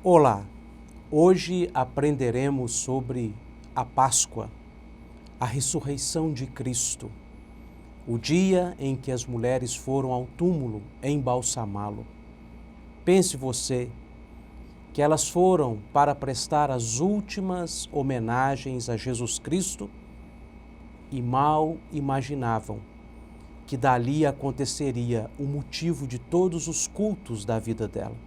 Olá! Hoje aprenderemos sobre a Páscoa, a ressurreição de Cristo, o dia em que as mulheres foram ao túmulo embalsamá-lo. Pense você que elas foram para prestar as últimas homenagens a Jesus Cristo e mal imaginavam que dali aconteceria o motivo de todos os cultos da vida dela.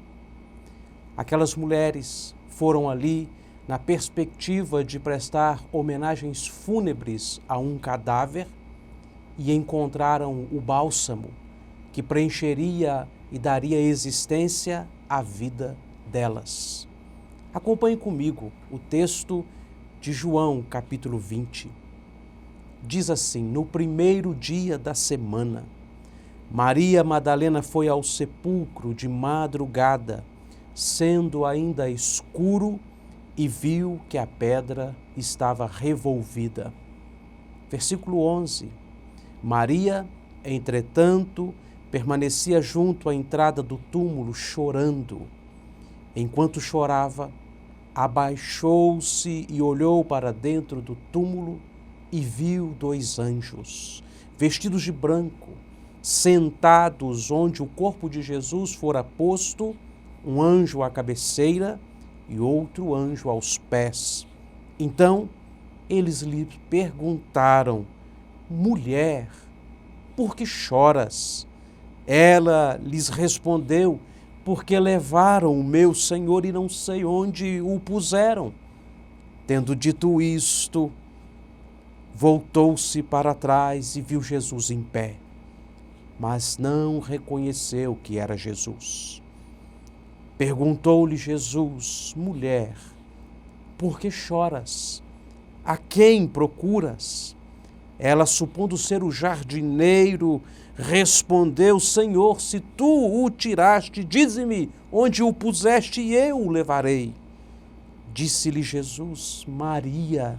Aquelas mulheres foram ali na perspectiva de prestar homenagens fúnebres a um cadáver e encontraram o bálsamo que preencheria e daria existência à vida delas. Acompanhe comigo o texto de João, capítulo 20. Diz assim: no primeiro dia da semana, Maria Madalena foi ao sepulcro de madrugada, sendo ainda escuro, e viu que a pedra estava revolvida. Versículo 11. Maria, entretanto, permanecia junto à entrada do túmulo, chorando. Enquanto chorava, abaixou-se e olhou para dentro do túmulo e viu 2 anjos, vestidos de branco, sentados onde o corpo de Jesus fora posto, um anjo à cabeceira e outro anjo aos pés. Então, eles lhe perguntaram: mulher, por que choras? Ela lhes respondeu: porque levaram o meu Senhor e não sei onde o puseram. Tendo dito isto, voltou-se para trás e viu Jesus em pé, mas não reconheceu que era Jesus. Perguntou-lhe Jesus: mulher, por que choras? A quem procuras? Ela, supondo ser o jardineiro, respondeu: Senhor, se tu o tiraste, dize-me onde o puseste e eu o levarei. Disse-lhe Jesus: Maria.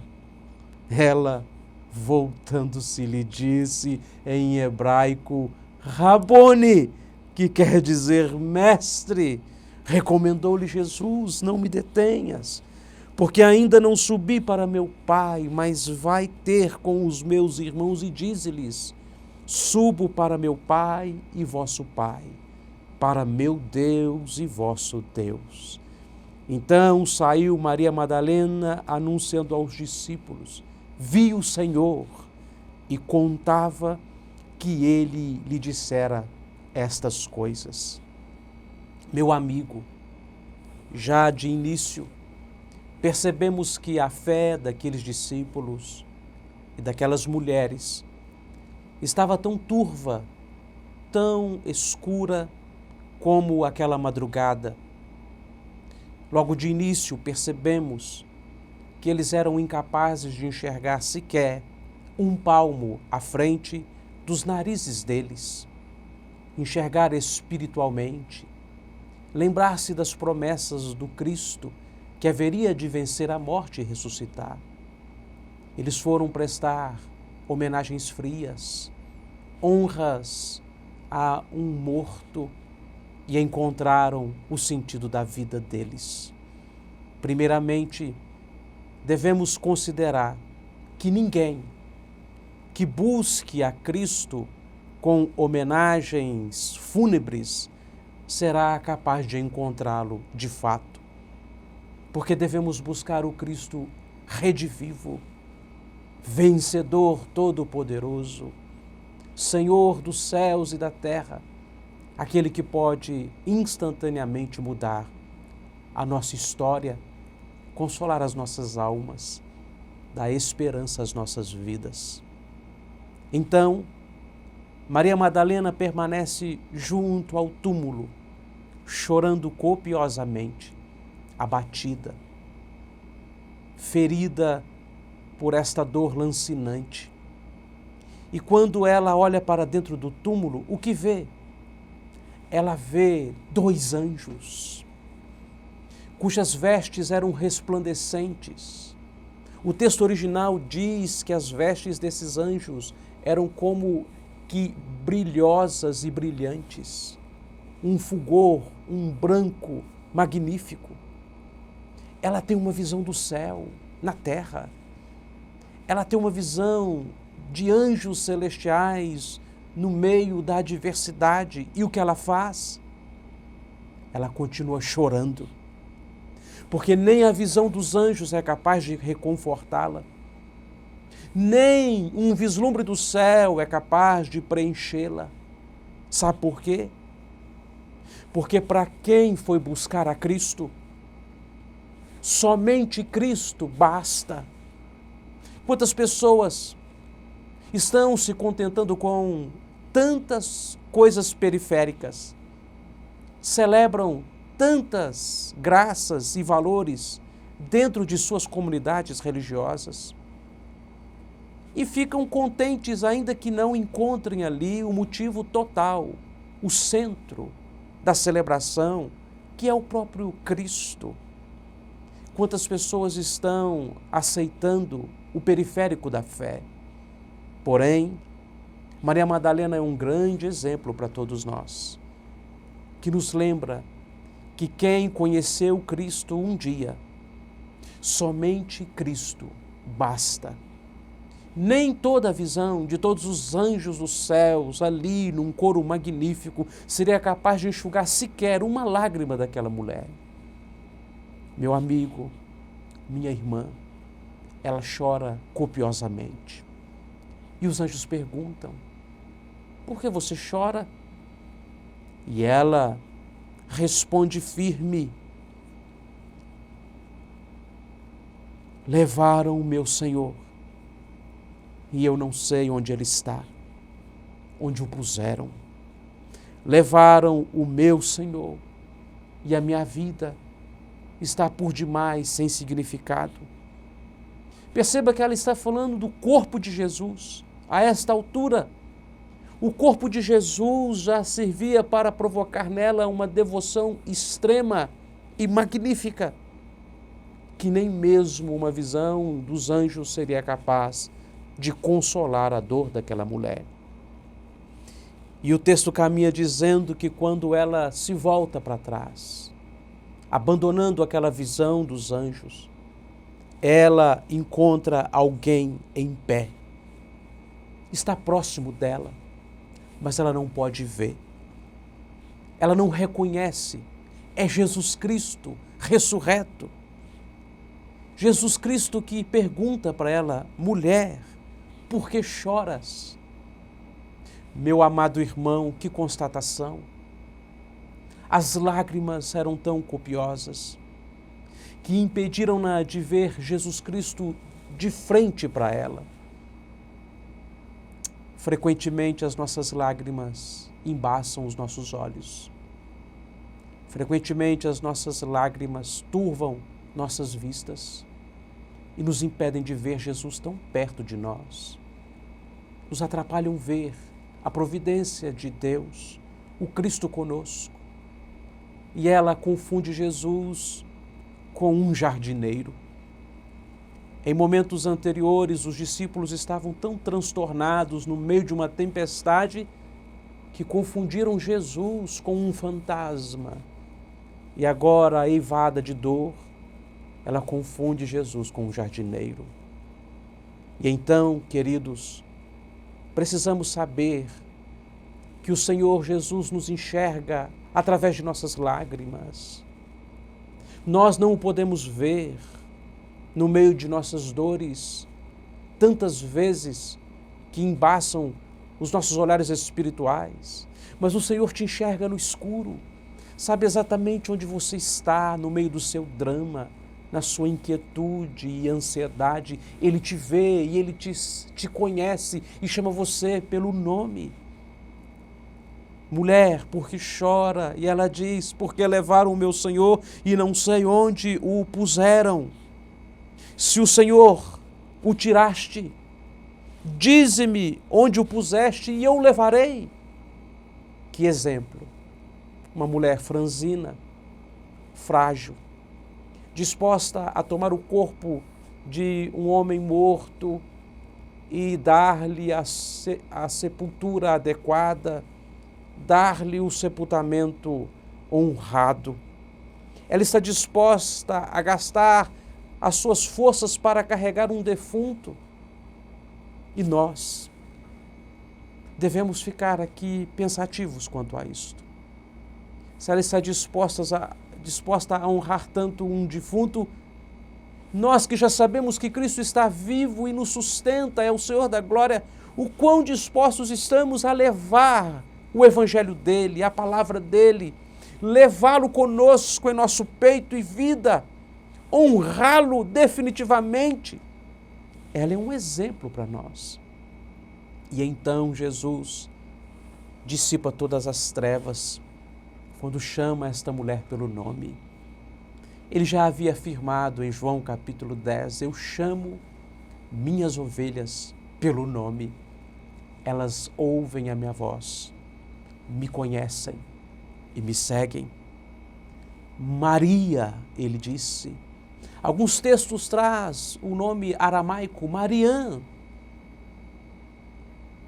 Ela, voltando-se, lhe disse em hebraico: Rabone, que quer dizer mestre. Recomendou-lhe Jesus: não me detenhas, porque ainda não subi para meu Pai, mas vai ter com os meus irmãos e dize-lhes: subo para meu Pai e vosso Pai, para meu Deus e vosso Deus. Então saiu Maria Madalena anunciando aos discípulos: vi o Senhor, e contava que ele lhe dissera estas coisas. Meu amigo, já de início, percebemos que a fé daqueles discípulos e daquelas mulheres estava tão turva, tão escura como aquela madrugada. Logo de início percebemos que eles eram incapazes de enxergar sequer um palmo à frente dos narizes deles, enxergar espiritualmente, lembrar-se das promessas do Cristo que haveria de vencer a morte e ressuscitar. Eles foram prestar homenagens frias, honras a um morto e encontraram o sentido da vida deles. Primeiramente, devemos considerar que ninguém que busque a Cristo com homenagens fúnebres será capaz de encontrá-lo de fato, porque devemos buscar o Cristo redivivo, vencedor todo-poderoso, Senhor dos céus e da terra, aquele que pode instantaneamente mudar a nossa história, consolar as nossas almas, dar esperança às nossas vidas. Então, Maria Madalena permanece junto ao túmulo, chorando copiosamente, abatida, ferida por esta dor lancinante. E quando ela olha para dentro do túmulo, o que vê? Ela vê 2 anjos, cujas vestes eram resplandecentes. O texto original diz que as vestes desses anjos eram como que brilhosas e brilhantes, um fulgor, um branco magnífico. ela tem uma visão do céu na terra. Ela tem uma visão de anjos celestiais no meio da adversidade. E o que ela faz? Ela continua chorando, porque nem a visão dos anjos é capaz de reconfortá-la, nem um vislumbre do céu é capaz de preenchê-la. Sabe por quê? Porque para quem foi buscar a Cristo, somente Cristo basta. Quantas pessoas estão se contentando com tantas coisas periféricas, celebram tantas graças e valores dentro de suas comunidades religiosas e ficam contentes ainda que não encontrem ali o motivo total, o centro da celebração, que é o próprio Cristo. Quantas pessoas estão aceitando o periférico da fé? Porém, Maria Madalena é um grande exemplo para todos nós, que nos lembra que quem conheceu Cristo um dia, somente Cristo basta. Nem toda a visão de todos os anjos dos céus, ali num coro magnífico, seria capaz de enxugar sequer uma lágrima daquela mulher. Meu amigo, minha irmã, ela chora copiosamente. E os anjos perguntam: por que você chora? E ela responde firme: levaram o meu Senhor e eu não sei onde ele está, onde o puseram. Levaram o meu Senhor e a minha vida está por demais sem significado. Perceba que ela está falando do corpo de Jesus. A esta altura, o corpo de Jesus já servia para provocar nela uma devoção extrema e magnífica, que nem mesmo uma visão dos anjos seria capaz de consolar a dor daquela mulher. E o texto caminha dizendo que quando ela se volta para trás, abandonando aquela visão dos anjos, ela encontra alguém em pé. Está próximo dela, mas ela não pode ver. Ela não reconhece. É Jesus Cristo ressurreto. Jesus Cristo que pergunta para ela: mulher, por que choras? Meu amado irmão, que constatação! As lágrimas eram tão copiosas que impediram-na de ver Jesus Cristo de frente para ela. Frequentemente as nossas lágrimas embaçam os nossos olhos. Frequentemente as nossas lágrimas turvam nossas vistas e nos impedem de ver Jesus tão perto de nós. Nos atrapalham ver a providência de Deus, o Cristo conosco. E ela confunde Jesus com um jardineiro. Em momentos anteriores, os discípulos estavam tão transtornados no meio de uma tempestade que confundiram Jesus com um fantasma. E agora, eivada de dor, ela confunde Jesus com um jardineiro. E então, queridos, precisamos saber que o Senhor Jesus nos enxerga através de nossas lágrimas. Nós não o podemos ver no meio de nossas dores, tantas vezes que embaçam os nossos olhares espirituais, mas o Senhor te enxerga no escuro, sabe exatamente onde você está no meio do seu drama, na sua inquietude e ansiedade. Ele te vê e Ele te conhece e chama você pelo nome. Mulher, por que chora? E ela diz: porque levaram o meu Senhor e não sei onde o puseram. Se o Senhor o tiraste, dize-me onde o puseste e eu o levarei. Que exemplo! Uma mulher franzina, frágil, disposta a tomar o corpo de um homem morto e dar-lhe a sepultura adequada, dar-lhe o sepultamento honrado. ela está disposta a gastar as suas forças para carregar um defunto. E nós devemos ficar aqui pensativos quanto a isto. Se ela está disposta a honrar tanto um defunto, nós que já sabemos que Cristo está vivo e nos sustenta, é o Senhor da glória, o quão dispostos estamos a levar o Evangelho dele, a palavra dele, levá-lo conosco em nosso peito e vida, honrá-lo definitivamente. Ela é um exemplo para nós. E então Jesus dissipa todas as trevas quando chama esta mulher pelo nome. Ele já havia afirmado em João capítulo 10, eu chamo minhas ovelhas pelo nome. Elas ouvem a minha voz, me conhecem e me seguem. Maria, ele disse. Alguns textos traz o nome aramaico Mariã.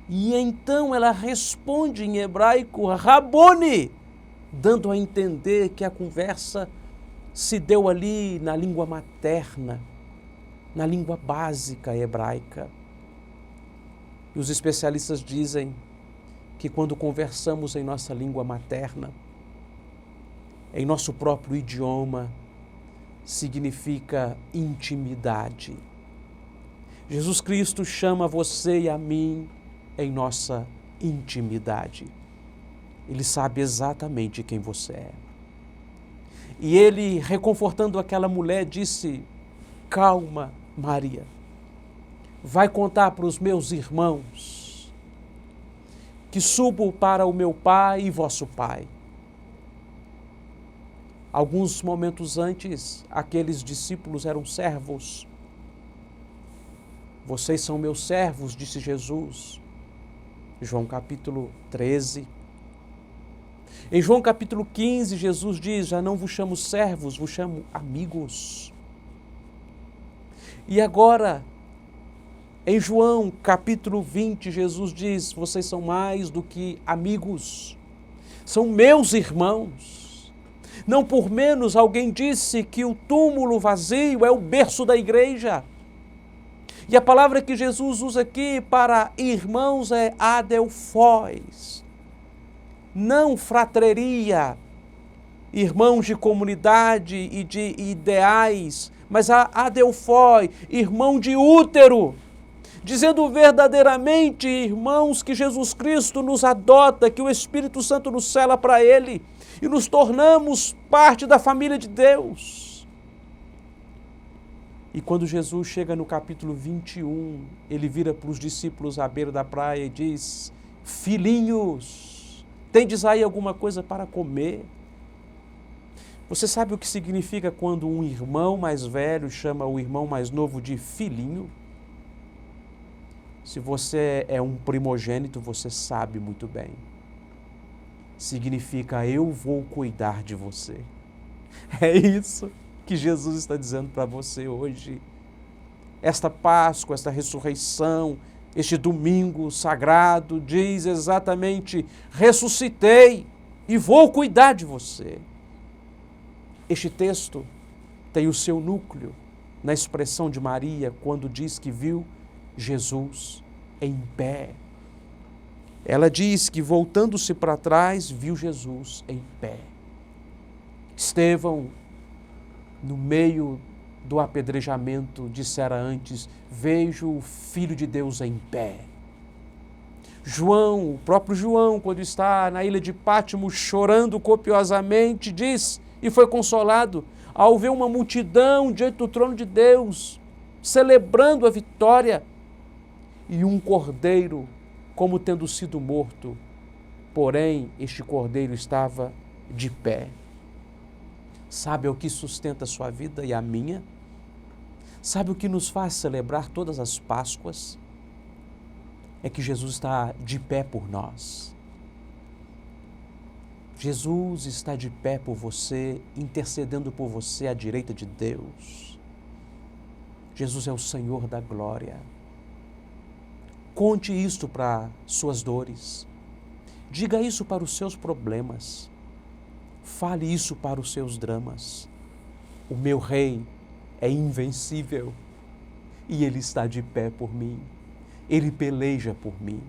E então ela responde em hebraico Rabone, dando a entender que a conversa se deu ali na língua materna, na língua básica hebraica. E os especialistas dizem que quando conversamos em nossa língua materna, em nosso próprio idioma, significa intimidade. Jesus Cristo chama você e a mim em nossa intimidade. Ele sabe exatamente quem você é. E ele, reconfortando aquela mulher, disse, calma, Maria, vai contar para os meus irmãos que subo para o meu Pai e vosso Pai. Alguns momentos antes, aqueles discípulos eram servos. Vocês são meus servos, disse Jesus. João capítulo 13. Em João capítulo 15, Jesus diz, já não vos chamo servos, vos chamo amigos. E agora, em João capítulo 20, Jesus diz, vocês são mais do que amigos, são meus irmãos. Não por menos alguém disse que o túmulo vazio é o berço da igreja. E a palavra que Jesus usa aqui para irmãos é adelphos. Não fratreria, irmãos de comunidade e de ideais, mas a adelphoi, irmão de útero, dizendo verdadeiramente, irmãos, que Jesus Cristo nos adota, que o Espírito Santo nos sela para Ele e nos tornamos parte da família de Deus. E quando Jesus chega no capítulo 21, ele vira para os discípulos à beira da praia e diz, filhinhos, tendes aí alguma coisa para comer? Você sabe o que significa quando um irmão mais velho chama o irmão mais novo de filhinho? Se você é um primogênito, você sabe muito bem. Significa, eu vou cuidar de você. É isso que Jesus está dizendo para você hoje. Esta Páscoa, esta ressurreição, este domingo sagrado diz exatamente, ressuscitei e vou cuidar de você. Este texto tem o seu núcleo na expressão de Maria quando diz que viu Jesus em pé. Ela diz que voltando-se para trás, viu Jesus em pé. Estevão, no meio do apedrejamento, dissera antes, vejo o Filho de Deus em pé. João, o próprio João, quando está na ilha de Pátmos chorando copiosamente, diz, e foi consolado, ao ver uma multidão diante do trono de Deus, celebrando a vitória, e um cordeiro, como tendo sido morto, porém este cordeiro estava de pé. Sabe o que sustenta a sua vida e a minha? Sabe o que nos faz celebrar todas as Páscoas? É que Jesus está de pé por nós. Jesus está de pé por você, intercedendo por você à direita de Deus. Jesus é o Senhor da glória. Conte isto para suas dores. Diga isso para os seus problemas. Fale isso para os seus dramas. O meu Rei é invencível e Ele está de pé por mim. Ele peleja por mim.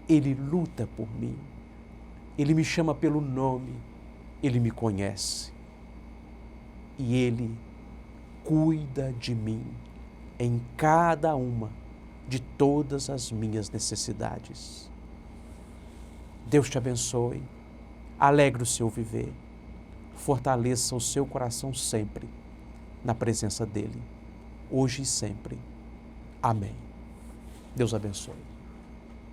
Ele luta por mim. Ele me chama pelo nome. Ele me conhece. E Ele cuida de mim em cada uma de todas as minhas necessidades. Deus te abençoe. Alegre o seu viver. Fortaleça o seu coração sempre na presença dEle, hoje e sempre. Amém. Deus abençoe.